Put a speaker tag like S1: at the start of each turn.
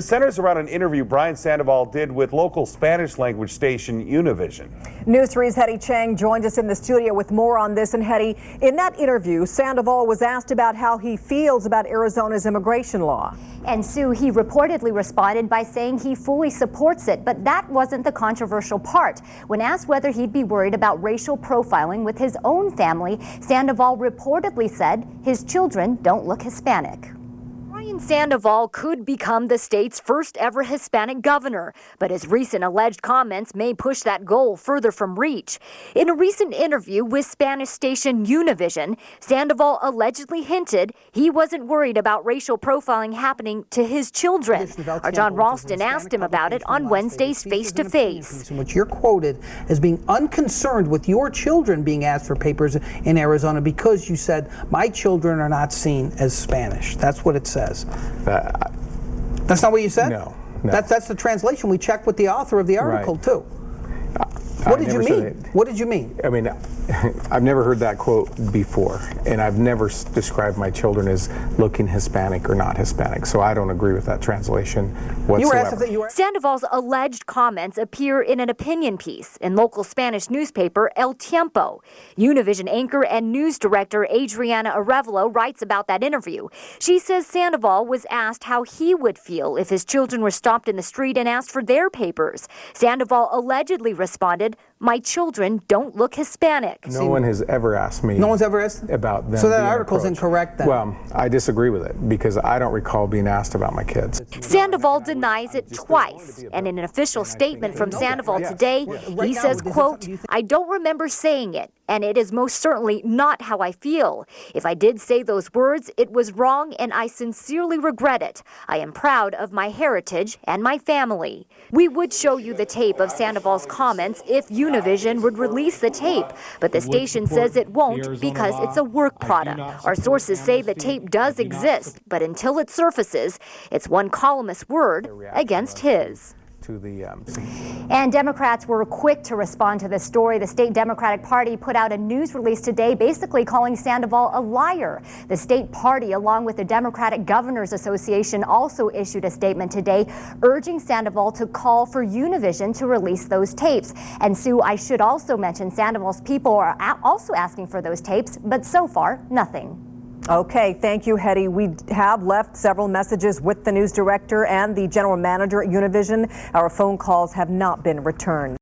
S1: It centers around an interview Brian Sandoval did with local Spanish language station Univision.
S2: News 3's Hetty Chang joined us in the studio with more on this. And Hetty, in that interview, Sandoval was asked about how he feels about Arizona's immigration law.
S3: And Sue, he reportedly responded by saying he fully supports it, but that wasn't the controversial part. When asked whether he'd be worried about racial profiling with his own family, Sandoval reportedly said his children don't look Hispanic. Brian Sandoval could become the state's first ever Hispanic governor, but his recent alleged comments may push that goal further from reach. In a recent interview with Spanish station Univision, Sandoval allegedly hinted he wasn't worried about racial profiling happening to his children. Our John Ralston asked him about it on Wednesday's Face to Face.
S4: In which you're quoted as being unconcerned with your children being asked for papers in Arizona because you said, my children are not seen as Spanish. That's what it says. That's not what you said?
S5: No.
S4: That's the translation. We checked with the author of the article, too. What did you mean? What did you mean?
S5: I mean, I've never heard that quote before, and I've never described my children as looking Hispanic or not Hispanic, so I don't agree with that translation whatsoever.
S4: You were asked if you were...
S3: Sandoval's alleged comments appear in an opinion piece in local Spanish newspaper El Tiempo. Univision anchor and news director Adriana Arevalo writes about that interview. She says Sandoval was asked how he would feel if his children were stopped in the street and asked for their papers. Sandoval allegedly responded, "My children don't look Hispanic."
S5: No one has ever asked me.
S4: No one's ever asked
S5: about them.
S4: So that article's incorrect then?
S5: Well, I disagree with it because I don't recall being asked about my kids.
S3: Sandoval denies it twice, and in an official statement from Sandoval today, he says, quote, "I don't remember saying it, and it is most certainly not how I feel. If I did say those words, it was wrong, and I sincerely regret it. I am proud of my heritage and my family." We would show you the tape of Sandoval's comments if Univision would release the tape, but the station says it won't because it's a work product. Our sources say the tape does exist, but until it surfaces, it's one columnist's word against his. And Democrats were quick to respond to this story. The state Democratic Party put out a news release today basically calling Sandoval a liar. The state party, along with the Democratic Governors Association, also issued a statement today urging Sandoval to call for Univision to release those tapes. And Sue, I should also mention Sandoval's people are also asking for those tapes, but so far, nothing.
S2: Okay, thank you, Hetty. We have left several messages with the news director and the general manager at Univision. Our phone calls have not been returned.